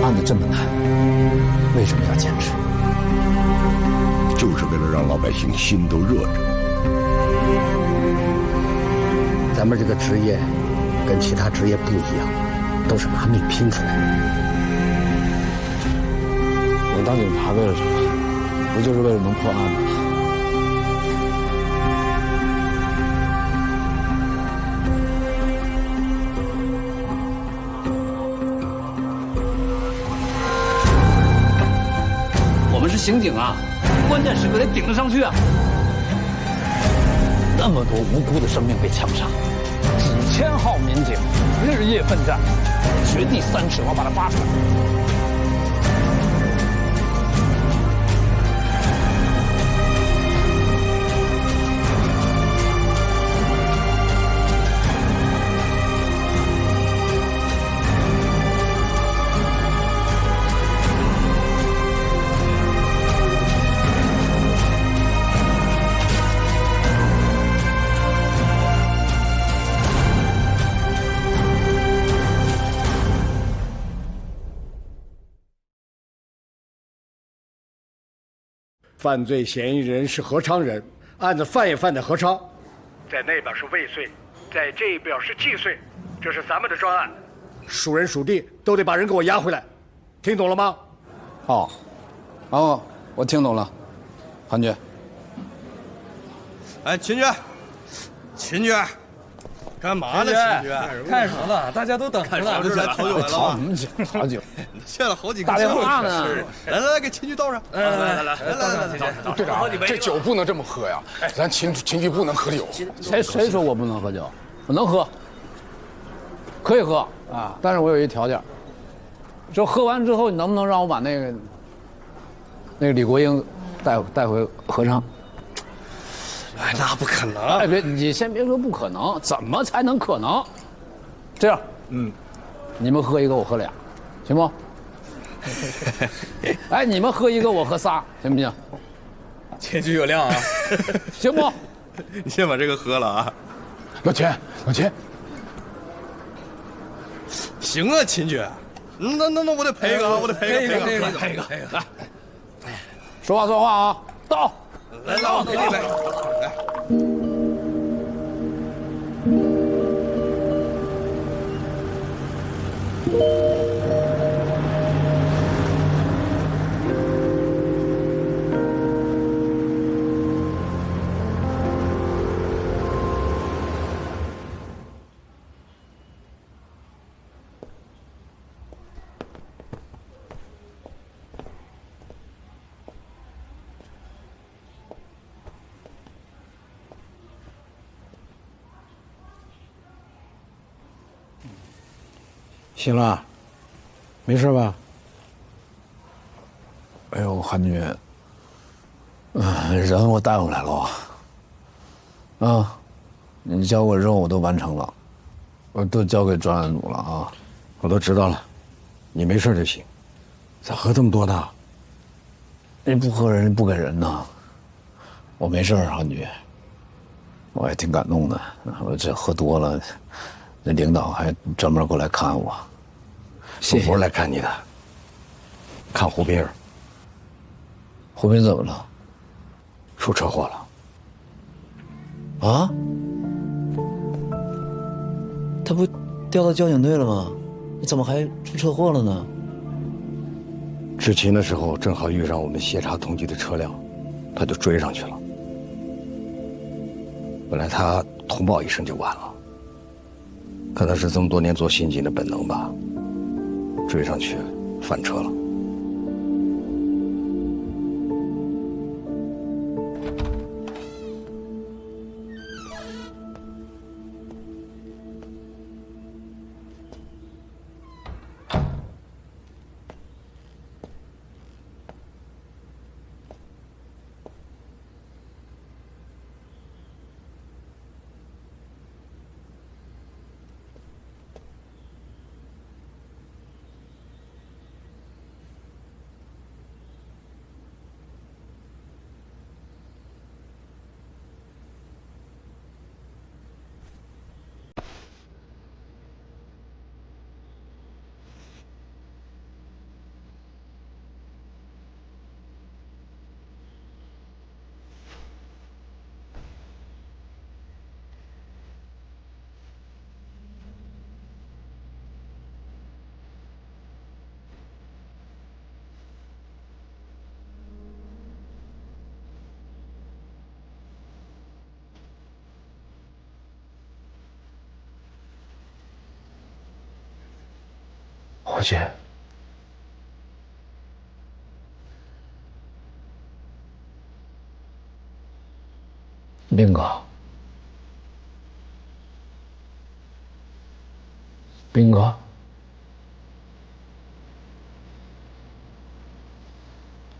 案子这么难，为什么要坚持？就是为了让老百姓心都热着。咱们这个职业跟其他职业不一样，都是拿命拼出来的。我当警察为了什么？不就是为了能破案吗？我们是刑警啊，关键时刻得顶得上去啊！那么多无辜的生命被枪杀，几千号民警日夜奋战，掘地3尺，我把它挖出来。犯罪嫌疑人是何昌人，案子犯也犯在何昌，在那边是未遂，在这边是既遂，这是咱们的专案，属人属地都得把人给我押回来，听懂了吗？哦，我听懂了，韩局。哎，秦局，干嘛呢？秦局，看什么了？大家都等着呢。来讨酒来了。吵什么酒？吵酒，欠了好几个打电话呢。来，给秦局倒上。来，队长，这酒不能这么喝呀！咱秦局不能喝酒。谁说我不能喝酒？我能喝，可以喝啊。但是我有一条件，就喝完之后，你能不能让我把那个李国英带回合昌？哎，那不可能！哎，别，你先别说不可能，怎么才能可能？这样，你们喝一个，我喝俩，行不？哎，你们喝一个，我喝仨，行不行？秦局有量啊！行不？你先把这个喝了啊！老钱，行啊，秦局，那我得赔一个啊！我得赔一个，来，说话啊！倒。来，我给你来。醒了，没事吧？哎呦，韩局，人我带回来了，啊，你交过任务我都完成了，我都交给专案组了啊，我都知道了，你没事就行。咋喝这么多呢？你不喝人不给人呐。我没事，韩局，我也挺感动的。我这喝多了，那领导还专门过来看我。我不是来看你的，看胡斌儿。胡斌怎么了？出车祸了。啊？他不调到交警队了吗？怎么还出车祸了呢？执勤的时候正好遇上我们协查同局的车辆，他就追上去了。本来他通报一声就完了，可能是这么多年做刑警的本能吧，追上去翻车了。我去。兵哥，兵哥，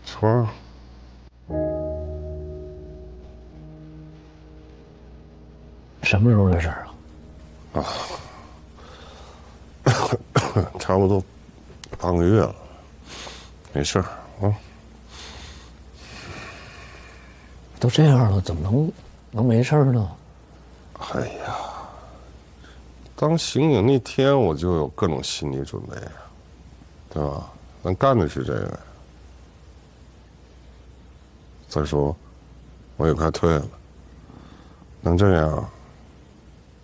春儿，什么时候的事儿啊？差不多半个月了，没事儿啊。都这样了，怎么能没事呢？哎呀，当刑警那天我就有各种心理准备，对吧？咱干的是这个。再说，我也快退了，能这样，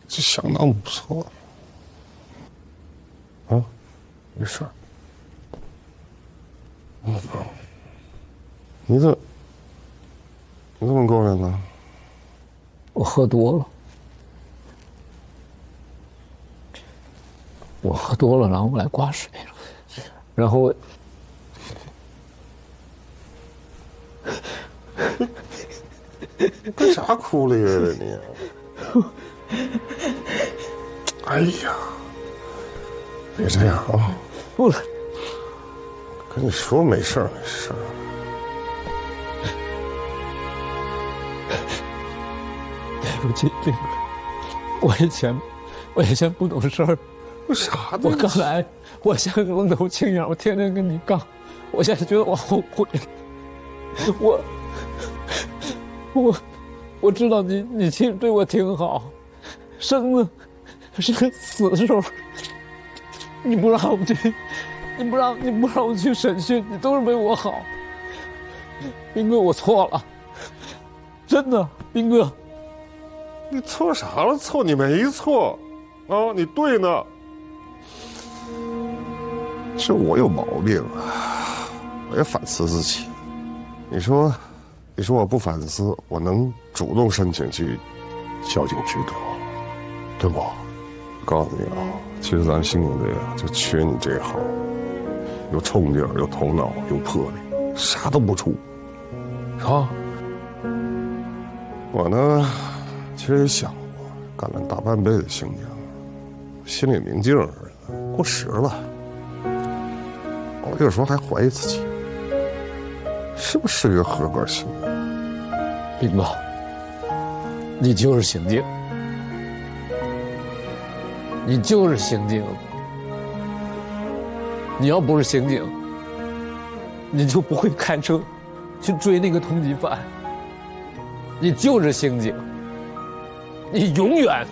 就相当不错。啊，没事儿。你怎么过来呢？我喝多了，然后我来挂水了，然后我干啥哭咧咧的你？哎呀，别这样啊！不，跟你说没事儿，没事儿。对不起，兵哥，我以前不懂事儿。有啥的？我刚来，我像个愣头青一样，我天天跟你杠，我现在觉得我后悔。我知道你其实对我挺好，生子是死的时候，你不让我去审讯，你都是为我好。兵哥，我错了，真的，兵哥。你错啥了？错你没错，啊，你对呢。是我有毛病，我也反思自己。你说我不反思，我能主动申请去校警局的，对不？我告诉你啊，其实咱刑警队啊，就缺你这一行，有冲劲儿，有头脑，有魄力，啥都不出，啊。我呢，其实也想过，干了大半辈子刑警，心里明镜似的，过时了。我有时候还怀疑自己，是不是个合格刑警？兵哥，你就是刑警，你就是刑警。你要不是刑警，你就不会开车去追那个通缉犯。你就是刑警，你永远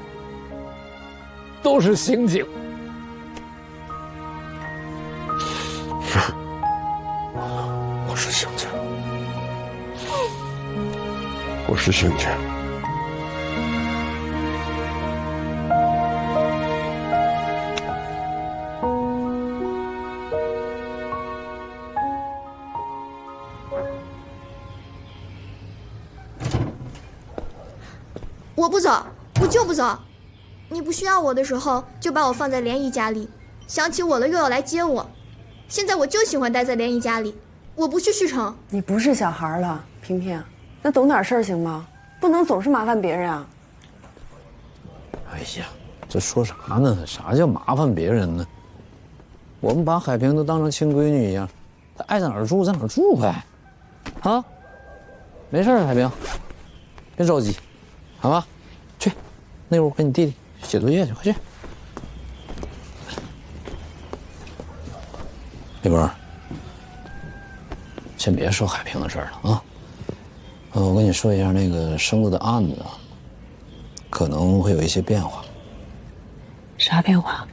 都是刑警。我是刑警，我是刑警。我不走，我就不走。你不需要我的时候，就把我放在莲姨家里，想起我了又要来接我。现在我就喜欢待在莲姨家里，我不去旭城。你不是小孩了，萍萍，那懂点事儿行吗？不能总是麻烦别人啊。哎呀，这说啥呢？啥叫麻烦别人呢？我们把海平都当成亲闺女一样，她爱在哪儿住在哪儿住呗。啊，没事，海平，别着急，好吧？去，那屋跟你弟弟写作业去，快去。李波，先别说海平的事儿了啊。我跟你说一下那个生子的案子啊，可能会有一些变化。啥变化？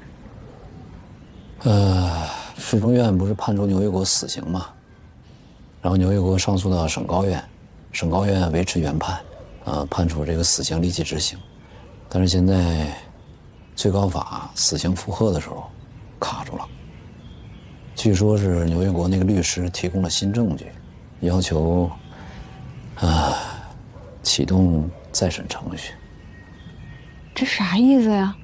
市中院不是判处牛一国死刑吗？然后牛一国上诉到省高院，省高院维持原判，判处这个死刑立即执行。但是现在最高法死刑复核的时候卡住了。据说是牛一国那个律师提供了新证据，要求启动再审程序。这啥意思呀？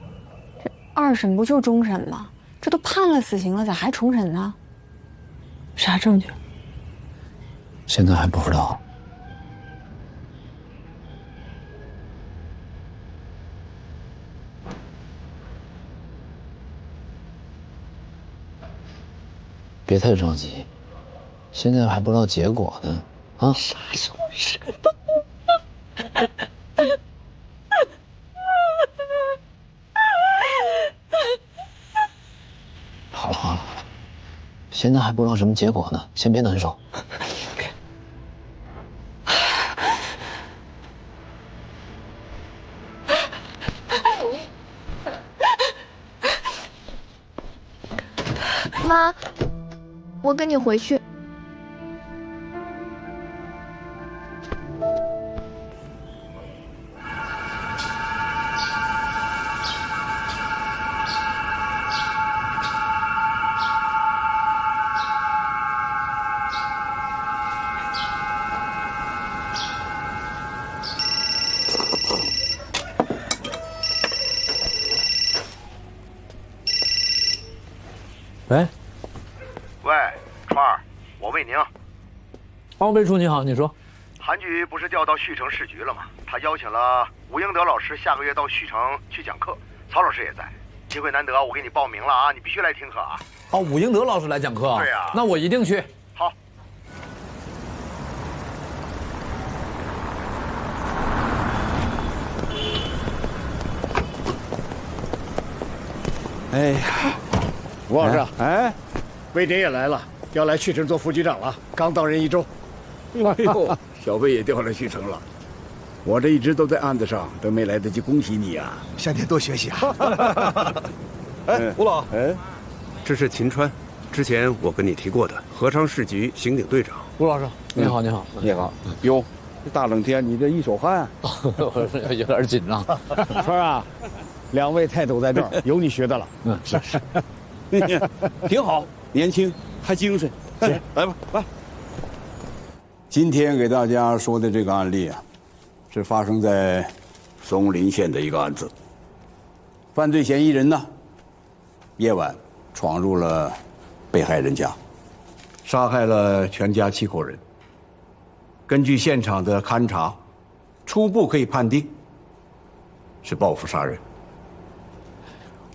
这二审不就终审吗？这都判了死刑了，咋还重审呢？啥证据？现在还不知道。别太着急，现在还不知道结果呢。啊？啥时候是？好了好了，现在还不知道什么结果呢，先别难受。妈，我跟你回去。喂，喂，川儿，我魏宁。哦，魏处你好，你说。韩局不是调到旭城市局了吗？他邀请了吴英德老师下个月到旭城去讲课，曹老师也在，机会难得，我给你报名了啊，你必须来听课啊。哦，武英德老师来讲课啊？对呀。那我一定去。好。哎呀，吴老师，哎，魏典也来了，要来旭城做副局长了，刚到任1周。哎呦，小魏也调来旭城了，我这一直都在案子上，都没来得及恭喜你呀。向您多学习啊。哎，吴老，哎，这是秦川，之前我跟你提过的合昌市局刑警队长。吴老师，你好，你好，你好。哟，这大冷天你这一手汗，我有点紧张。川啊，两位泰斗在这儿，有你学的了。嗯，是，挺好，年轻还精神。来吧，来。今天给大家说的这个案例啊，是发生在松林县的一个案子。犯罪嫌疑人呢，夜晚闯入了被害人家，杀害了全家7口人。根据现场的勘查，初步可以判定是报复杀人。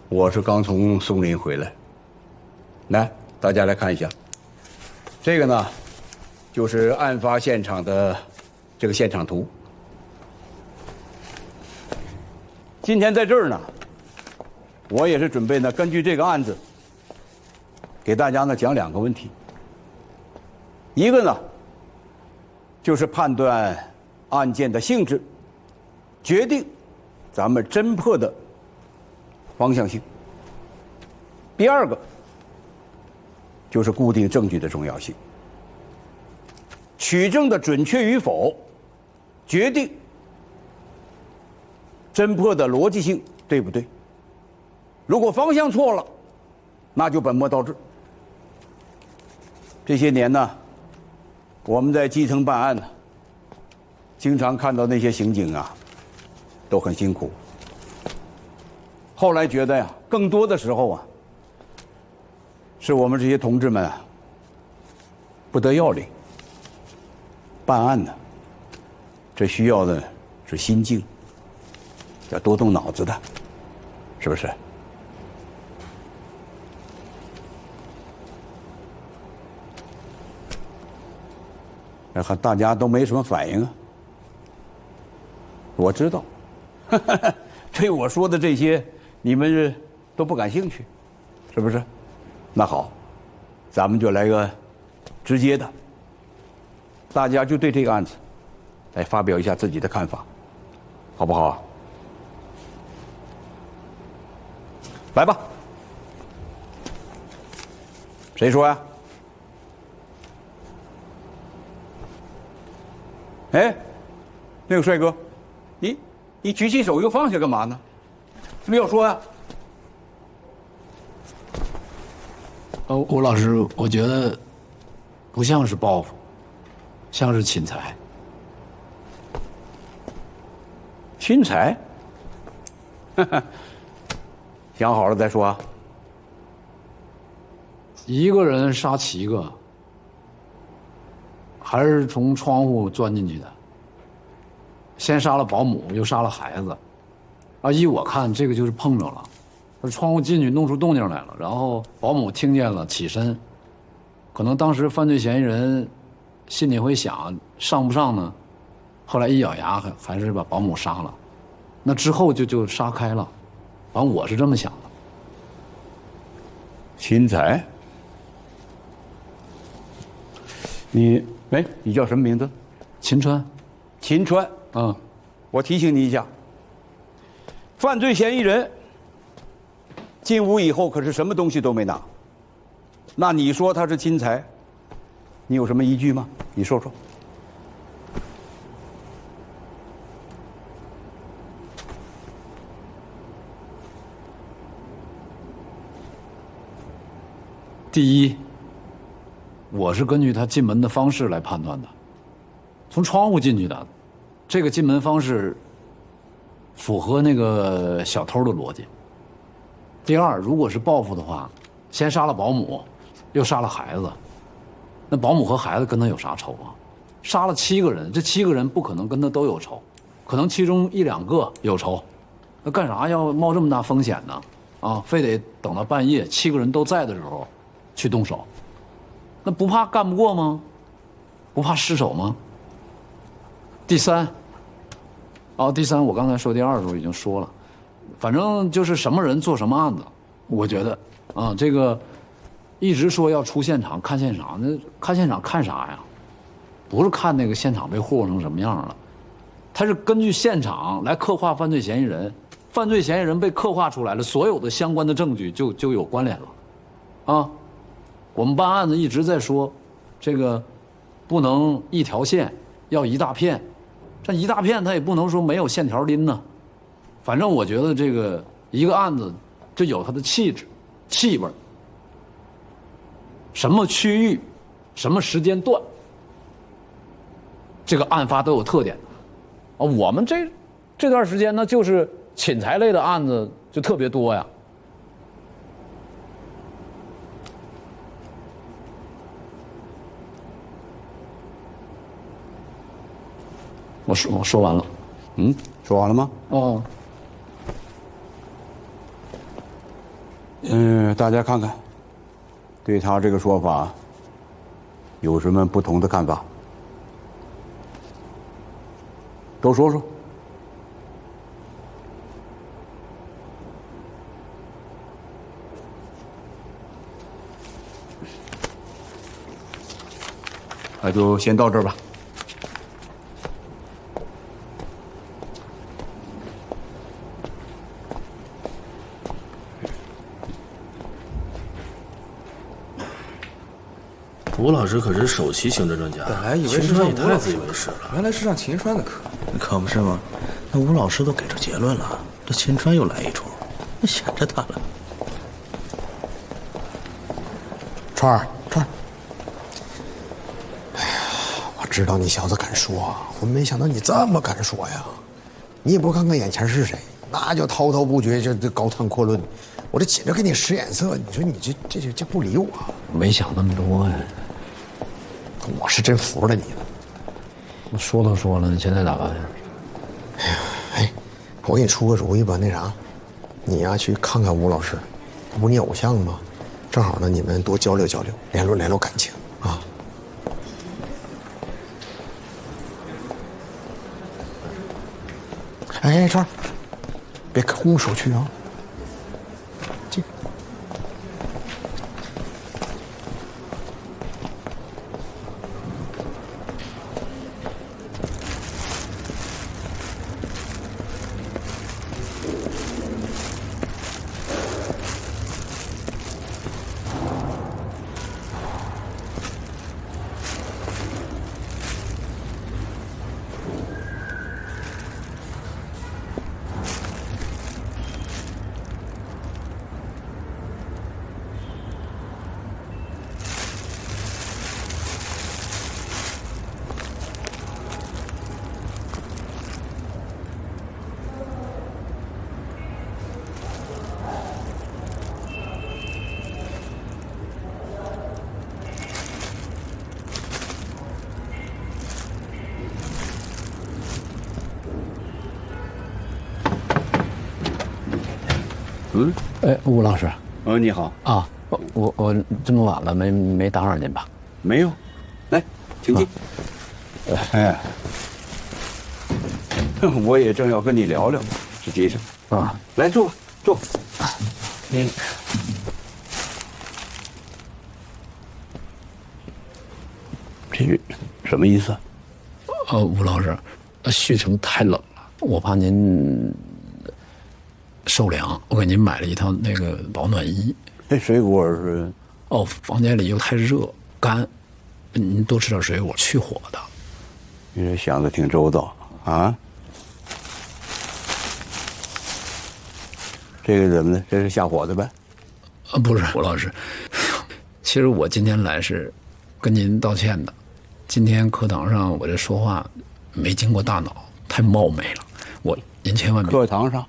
我是刚从松林回来，来，大家来看一下，这个呢，就是案发现场的这个现场图。今天在这儿呢，我也是准备呢，根据这个案子，给大家呢讲2个问题。一个呢，就是判断案件的性质，决定咱们侦破的方向性。第2个，就是固定证据的重要性。取证的准确与否，决定侦破的逻辑性对不对。如果方向错了，那就本末倒置。这些年呢，我们在基层办案呢，经常看到那些刑警啊，都很辛苦。后来觉得呀，更多的时候啊，是我们这些同志们啊，不得要领。办案呢，这需要的是心境，要多动脑子的，是不是？看大家都没什么反应啊。我知道，对我说的这些，你们都不感兴趣，是不是？那好，咱们就来个直接的。大家就对这个案子来发表一下自己的看法，好不好啊？来吧，谁说呀？哎，那个帅哥，你举起手又放下干嘛呢？是不是要说呀？吴老师，我觉得不像是报复。像是侵财。侵财？想好了再说啊。一个人杀7个，还是从窗户钻进去的。先杀了保姆，又杀了孩子。啊，依我看，这个就是碰着了。他窗户进去弄出动静来了，然后保姆听见了，起身。可能当时犯罪嫌疑人心里会想上不上呢？后来一咬牙，还是把保姆杀了。那之后就杀开了。反正我是这么想的。秦才，你叫什么名字？秦川。秦川。嗯，我提醒你一下，犯罪嫌疑人进屋以后可是什么东西都没拿。那你说他是秦才，你有什么依据吗？你说说。第一，我是根据他进门的方式来判断的，从窗户进去的，这个进门方式符合那个小偷的逻辑。第二，如果是报复的话，先杀了保姆，又杀了孩子，那保姆和孩子跟他有啥仇啊？杀了7个人，这7个人不可能跟他都有仇，可能其中1、2个有仇，那干啥要冒这么大风险呢？啊，非得等到半夜7个人都在的时候去动手，那不怕干不过吗？不怕失手吗？第三，我刚才说第2的时候已经说了，反正就是什么人做什么案子，我觉得啊，这个一直说要出现场看现场，那看现场看啥呀？不是看那个现场被霍霍成什么样了，他是根据现场来刻画犯罪嫌疑人，犯罪嫌疑人被刻画出来了，所有的相关的证据就有关联了，啊。我们办案子一直在说，这个不能一条线，要一大片。这一大片它也不能说没有线条拎呢。反正我觉得这个一个案子就有它的气质、气味，什么区域、什么时间段，这个案发都有特点。啊，我们这段时间呢，就是侵财类的案子就特别多呀。我说完了。说完了吗？哦。大家看看，对他这个说法有什么不同的看法？都说说。那就先到这儿吧。吴老师可是首席刑侦专家，本来以为是秦川也太上吴老师自以为是了，原来是上秦川的课，可不是吗？那吴老师都给出结论了，这秦川又来一出，那闲着他了。川儿，哎呀，我知道你小子敢说，我没想到你这么敢说呀！你也不看看眼前是谁，那就滔滔不绝，这高谈阔论。我这紧着给你使眼色，你说你这不理我，没想那么多呀。我是真服了你了。我说都说了，你现在咋办呀？哎，我给你出个主意吧，那啥，你呀去看看吴老师，他不你偶像吗？正好呢，你们多交流交流，联络感情啊。哎，川儿，别空手去啊！嗯，哎，吴老师。你好啊，我这么晚了，没打扰您吧？没有，来，请进。哎，我也正要跟你聊聊，实际上啊，来坐吧，坐。这什么意思？吴老师，旭城太冷了，我怕您受凉，我给您买了一套那个保暖衣。这水果是？哦，房间里又太热干，您多吃点水果，去火的。你这想的挺周到啊！这个怎么的？这是下火的呗？不是，吴老师，其实我今天来是跟您道歉的。今天课堂上我这说话没经过大脑，太冒昧了。您千万别。课堂上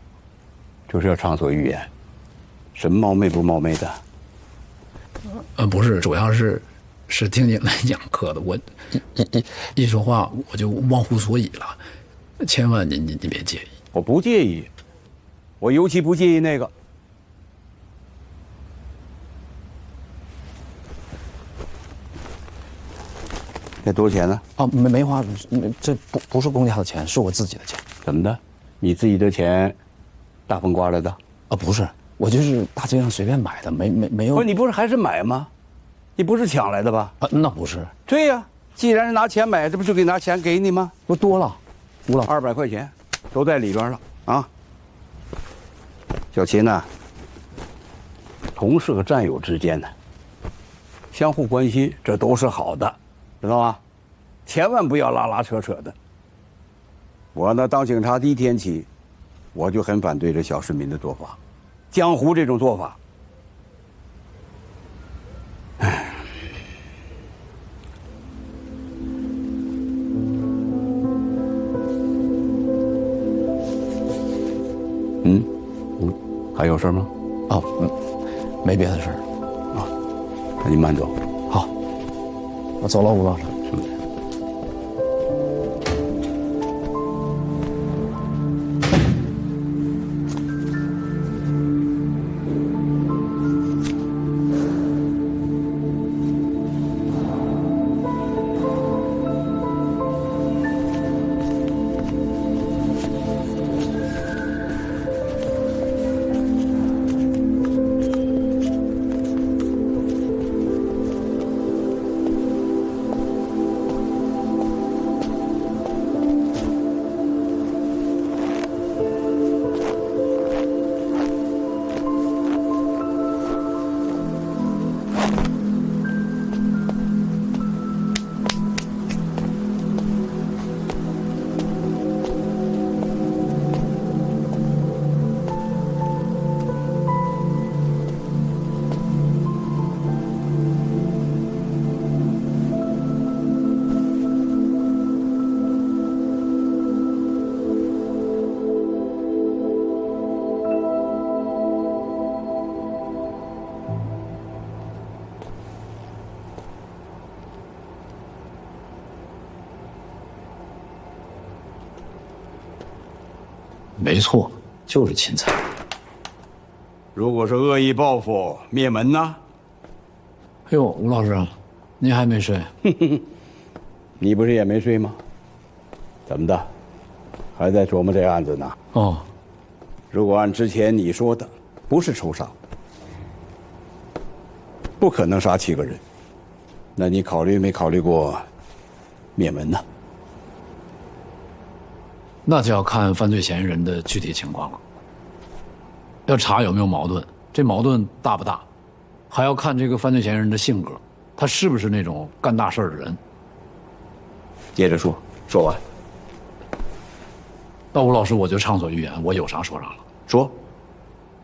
就是要畅所欲言，什么冒昧不冒昧的？不是，主要是听您来讲课的，我一说话我就忘乎所以了，千万您别介意。我不介意，我尤其不介意那个。这多少钱呢？哦，没花，这不是公家的钱，是我自己的钱。怎么的？你自己的钱，大风刮来的？不是，我就是大街上随便买的，没有。不是，你不是还是买吗？你不是抢来的吧？那不是。对呀，既然是拿钱买，这不就给拿钱给你吗？不多了，吴老200块钱，都在里边了啊。小秦呐，同事和战友之间呢，相互关心，这都是好的，知道吗？千万不要拉拉扯扯的。我呢，当警察第一天起，我就很反对这小市民的做法，江湖这种做法。还有事吗？没别的事啊，那你慢走。好，我走了，吴老师。没错，就是芹菜。如果是恶意报复灭门呢？哎呦，吴老师，您还没睡？你不是也没睡吗？怎么的，还在琢磨这案子呢？哦，如果按之前你说的，不是仇杀，不可能杀7个人，那你考虑没考虑过灭门呢？那就要看犯罪嫌疑人的具体情况了，要查有没有矛盾，这矛盾大不大，还要看这个犯罪嫌疑人的性格，他是不是那种干大事的人。接着说，说完。那吴老师，我就畅所欲言，我有啥说啥了。说，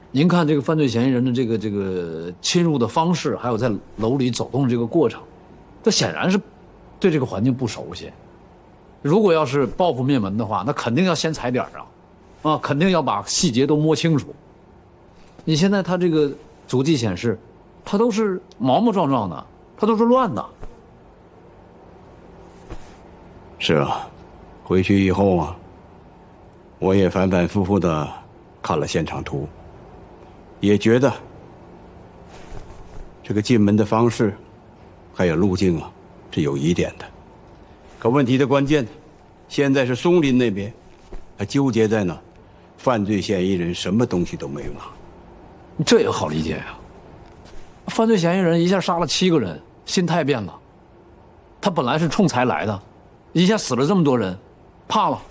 您看这个犯罪嫌疑人的这个侵入的方式，还有在楼里走动这个过程，这显然是对这个环境不熟悉。如果要是报复灭门的话，那肯定要先踩点啊，肯定要把细节都摸清楚。你现在他这个足迹显示，他都是毛毛壮壮的，他都是乱的。是啊，回去以后啊，我也反反复复的看了现场图，也觉得这个进门的方式还有路径啊是有疑点的。可问题的关键，现在是松林那边还纠结在呢，犯罪嫌疑人什么东西都没有拿。这也好理解呀。犯罪嫌疑人一下杀了7个人，心态变了。他本来是冲财来的，一下死了这么多人，怕了。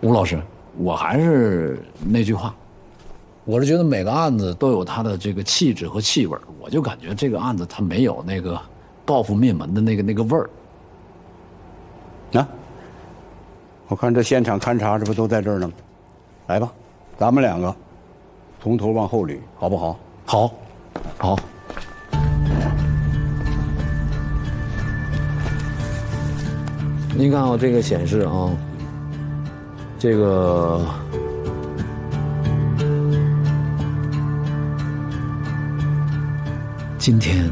吴老师，我还是那句话，我是觉得每个案子都有它的这个气质和气味，我就感觉这个案子它没有那个报复灭门的那个味儿。啊，我看这现场勘查，这不都在这儿呢吗？来吧，咱们2个从头往后捋，好不好？好，好。您看啊，这个显示啊，这个今天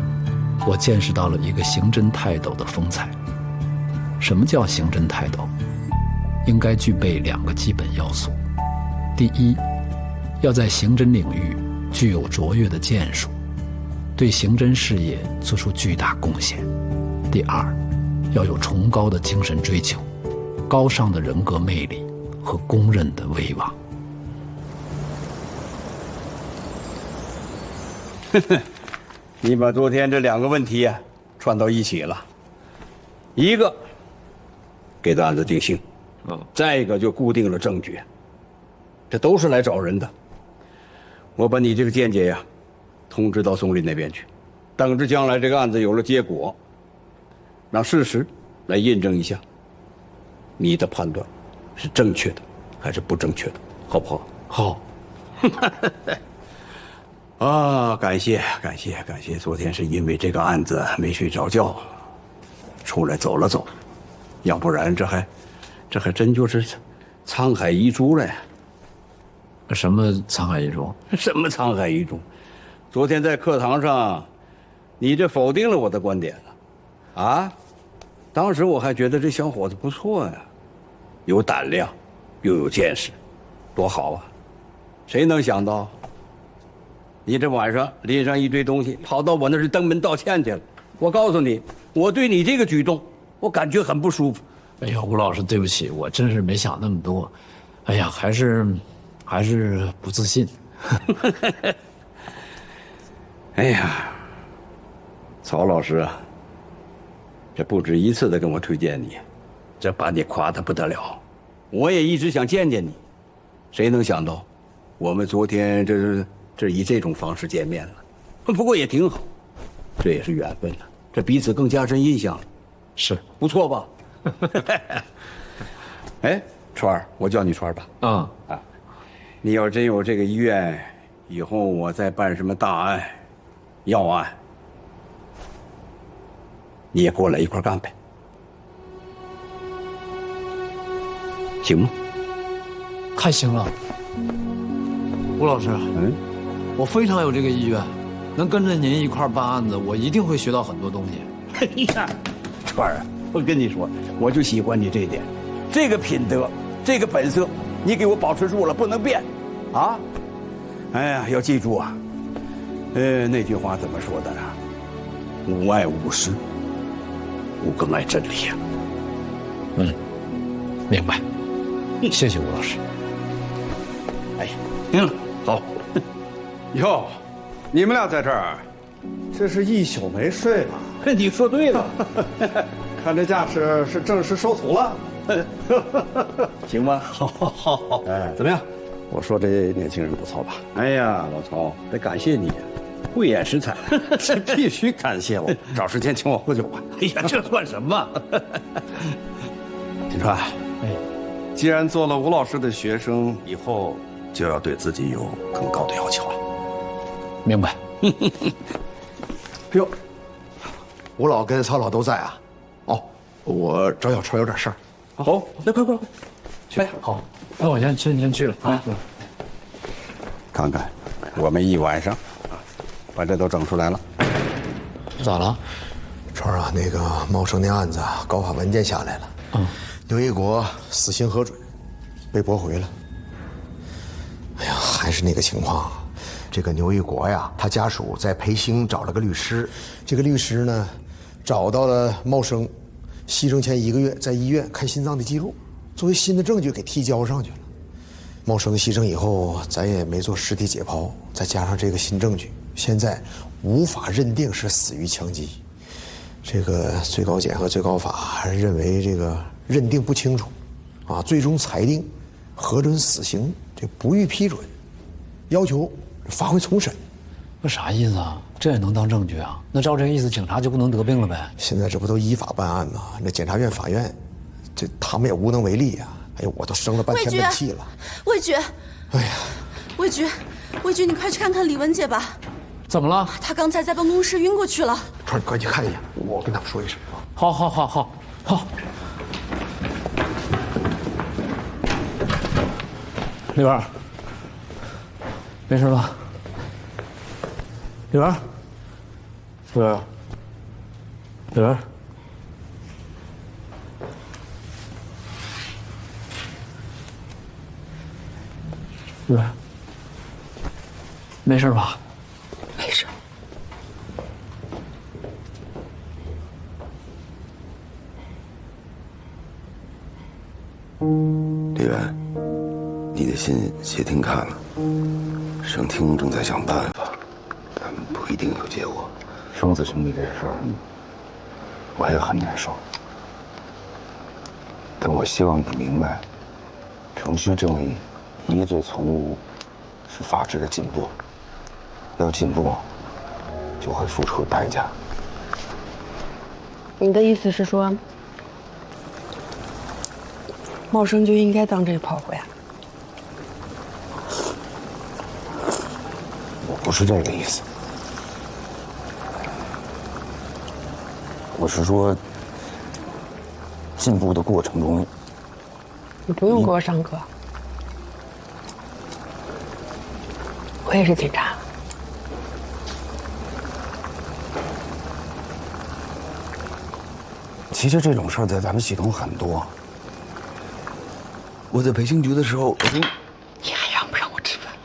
我见识到了一个刑侦泰斗的风采。什么叫刑侦泰斗？应该具备2个基本要素。第一，要在刑侦领域具有卓越的建树，对刑侦事业做出巨大贡献。第二，要有崇高的精神追求，高尚的人格魅力和公认的威望。你把昨天这2个问题啊串到一起了，一个给的案子定性，再一个就固定了证据，这都是来找人的。我把你这个见解呀通知到松林那边去，等着将来这个案子有了结果，让事实来印证一下你的判断是正确的还是不正确的，好不好？好。啊，感谢！昨天是因为这个案子没睡着觉，出来走了走，要不然这还真就是沧海遗珠了呀。什么沧海遗珠？什么沧海遗珠？昨天在课堂上，你这否定了我的观点了，啊？当时我还觉得这小伙子不错呀，有胆量，又有见识，多好啊！谁能想到？你这晚上拎上一堆东西，跑到我那儿去登门道歉去了。我告诉你，我对你这个举动，我感觉很不舒服。哎呀，吴老师，对不起，我真是没想那么多。哎呀，还是不自信。哎呀，曹老师啊，这不止一次的跟我推荐你，这把你夸得不得了。我也一直想见见你，谁能想到，我们昨天这以这种方式见面了，不过也挺好，这也是缘分了，这彼此更加深印象了，是不错吧？哎，川儿，我叫你川儿吧。啊，你要真有这个意愿，以后我再办什么大案、要案，你也过来一块干呗，行吗？太行了，吴老师。我非常有这个意愿，能跟着您一块办案子，我一定会学到很多东西。哎呀，川儿，我跟你说，我就喜欢你这一点，这个品德，这个本色，你给我保持住了，不能变，啊！哎呀，要记住啊，那句话怎么说的呢？吾爱吾师，吾更爱真理呀。明白。谢谢吴老师。哎，好。哟，你们俩在这儿，这是一宿没睡吧？你说对了，看这架势是正式收徒了，行吗？好，哎，怎么样？我说这年轻人不错吧？哎呀，老曹，得感谢你，慧眼识才，这必须感谢我，找时间请我喝酒吧。哎呀，这算什么？金川，既然做了吴老师的学生，以后就要对自己有更高的要求了。明白。哟，吴老跟曹老都在啊？哦，我找小川有点事儿。好，那快，去。好，那我先去了啊。看看，我们一晚上把这都整出来了。咋了？川啊，那个茂生那案子告发文件下来了。刘一国死刑核准，被驳回了。哎呀，还是是那个情况。这个牛一国呀，他家属在培兴找了个律师，这个律师呢，找到了茂生牺牲前1个月在医院看心脏的记录，作为新的证据给提交上去了。茂生牺牲以后，咱也没做尸体解剖，再加上这个新证据，现在无法认定是死于枪击。这个最高检和最高法还认为这个认定不清楚，啊，最终裁定核准死刑，这不予批准，要求发回重审。那啥意思啊？这也能当证据啊？那照这个意思，警察就不能得病了呗？现在这不都依法办案吗？那检察院、法院，这他们也无能为力呀。哎呦，我都生了半天闷气了。魏局，哎呀，魏局，你快去看看李文姐吧。怎么了？她刚才在办公室晕过去了。川，你快去看一眼，我跟他们说一声。好。丽文，没事吧？丽文，丽文，丽文，丽文，没事吧？没事。李元，你的信谢霆看了，省厅正在想办法，但不一定有结果。生死兄弟这事儿，我也很难受。但我希望你明白，程序正义一罪从无，是法治的进步。要进步，就会付出代价。你的意思是说，茂生就应该当这炮灰啊？我不是这个意思，我是说，进步的过程中，你不用给我上课，我也是警察。其实这种事儿在咱们系统很多。我在培训局的时候，你还让不让我吃饭了？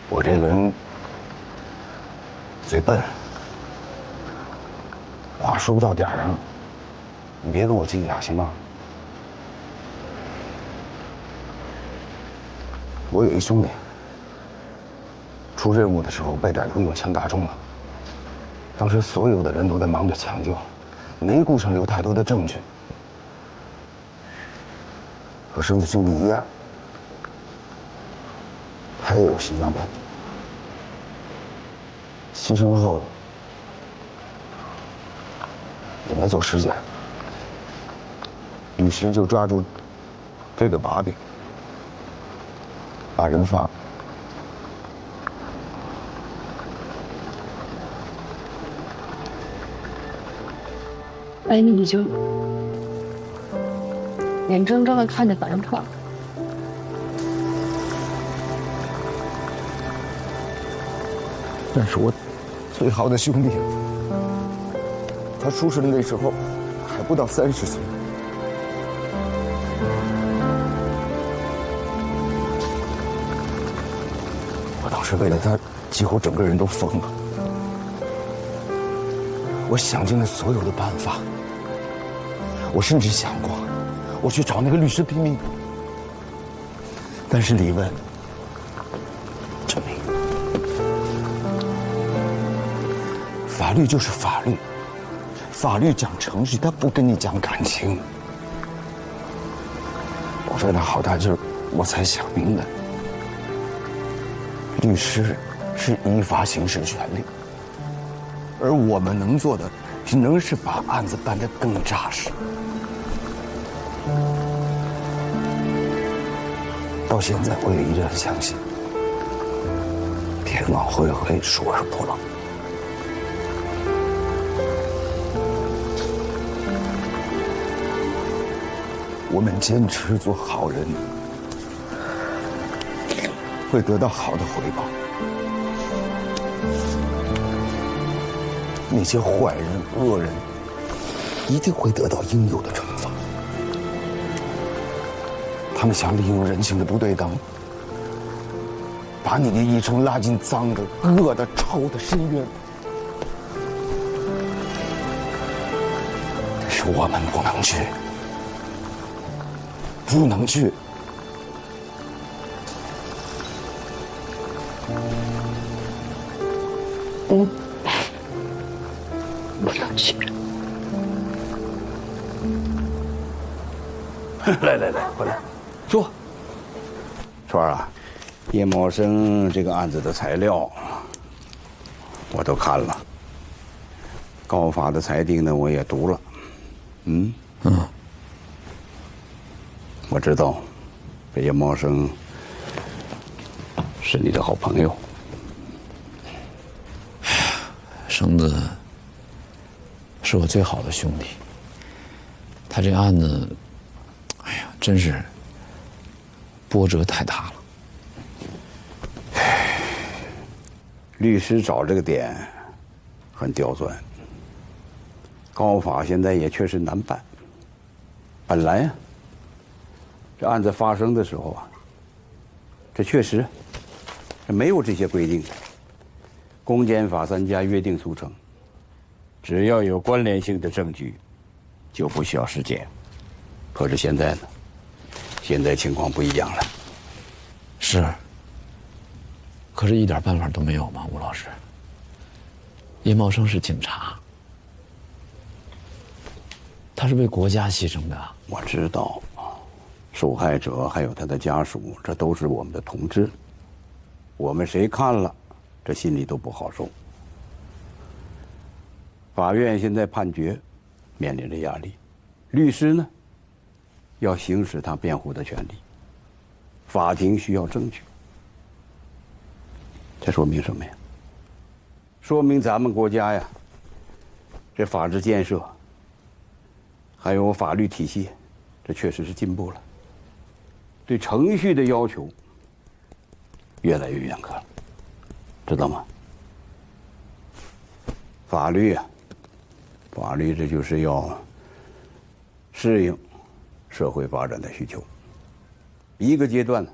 我这个人嘴笨，话说不到点儿上，你别跟我计较，行吗？我有一兄弟，出任务的时候被歹徒用枪打中了，当时所有的人都在忙着抢救，没顾上留太多的证据。和生死兄弟一样，他也有心脏病。牺牲后也没做尸检，律师就抓住这个把柄，把人放。哎，你就眼睁睁的看着把人放。但是我最好的兄弟，他出事的那时候还不到30岁。我当时为了他，几乎整个人都疯了。我想尽了所有的办法，我甚至想过，我去找那个律师拼命。但是李问，陈明。法律就是法律，法律讲程序，他不跟你讲感情。我为了好大劲儿，我才想明白，律师是依法行使权利，而我们能做的，只能是把案子办得更扎实。到现在，我也依然相信，天网恢恢，疏而不漏。我们坚持做好人，会得到好的回报。那些坏人、恶人，一定会得到应有的惩罚。他们想利用人性的不对等，把你的一生拉进脏的、恶的、臭的深渊。但是我们不能去，不能去。不能去。来，回来，坐。川儿啊，叶茂生这个案子的材料我都看了，高法的裁定呢我也读了。我知道这叶茂生是你的好朋友。绳子是我最好的兄弟，他这案子，哎呀，真是波折太大了。律师找这个点很刁钻，高法现在也确实难办。本来呀，这案子发生的时候啊，这确实没有这些规定的。公检法3家约定俗成，只要有关联性的证据，就不需要尸检。可是现在呢，现在情况不一样了。是，可是一点办法都没有吗，吴老师？叶茂生是警察，他是为国家牺牲的。我知道，受害者还有他的家属，这都是我们的同志，我们谁看了，这心里都不好受。法院现在判决，面临着压力，律师呢，要行使他辩护的权利，法庭需要证据。这说明什么呀？说明咱们国家呀，这法治建设，还有法律体系，这确实是进步了。对程序的要求越来越严苛了，知道吗？法律啊，法律这就是要适应社会发展的需求。一个阶段呢，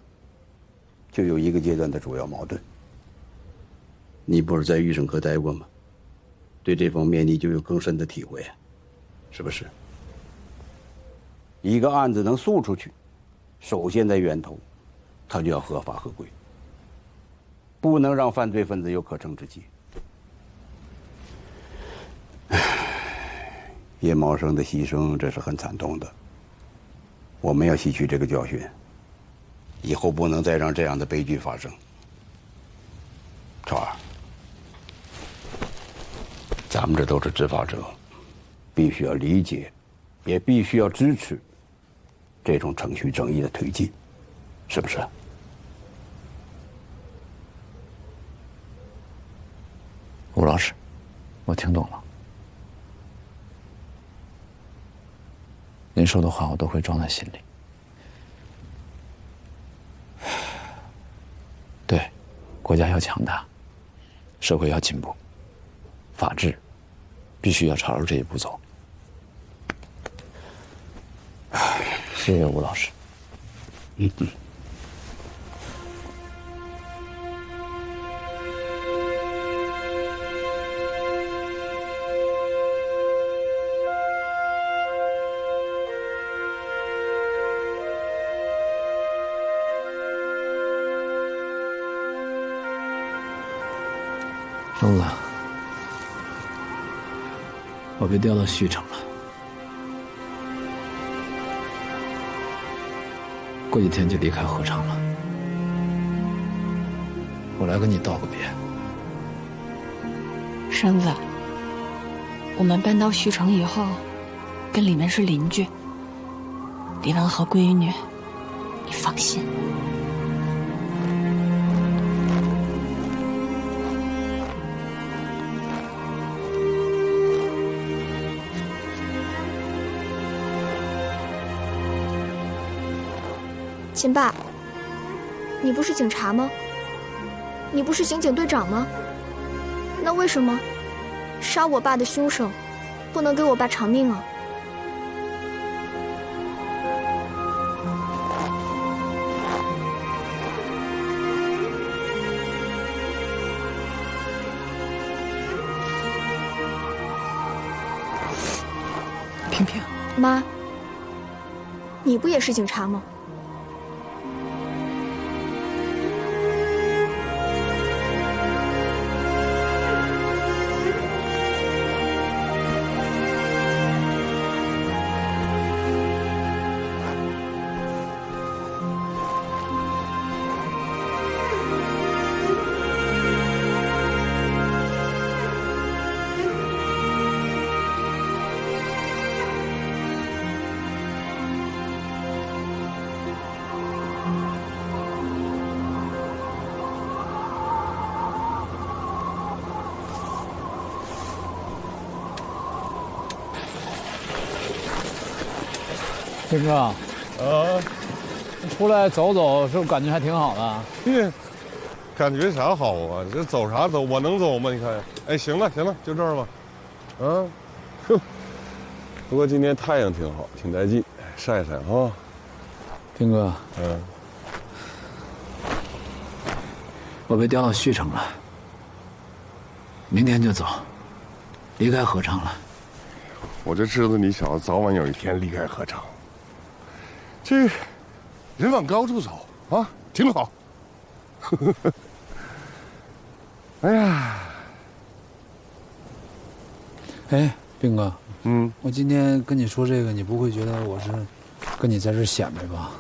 就有一个阶段的主要矛盾。你不是在预审科待过吗？对这方面你就有更深的体会，是不是？一个案子能诉出去，首先在源头，它就要合法合规，不能让犯罪分子有可乘之机。叶茂生的牺牲，这是很惨痛的。我们要吸取这个教训，以后不能再让这样的悲剧发生。超儿，咱们这都是执法者，必须要理解，也必须要支持这种程序正义的推进，是不是？吴老师，我听懂了。您说的话我都会装在心里。对，国家要强大，社会要进步，法治必须要朝着这一步走。谢谢吴老师。绳子，我被调到旭城了，过几天就离开合昌了。我来跟你道个别。绳子，我们搬到旭城以后，跟里面是邻居。李文和闺女，你放心。秦爸，你不是警察吗？你不是刑警队长吗？那为什么杀我爸的凶手不能给我爸偿命啊？萍萍，妈，你不也是警察吗？斌哥，出来走走，是不是感觉还挺好的？感觉啥好啊？这走啥走？我能走吗？你看，哎，行了行了，就这儿吧。不过今天太阳挺好，挺带劲，晒晒啊。斌哥，我被调到旭城了，明天就走，离开合昌了。我就知道你小子早晚有一天离开合昌。这人往高处走啊，挺好。哎呀，哎，斌哥，我今天跟你说这个，你不会觉得我是跟你在这显摆吧？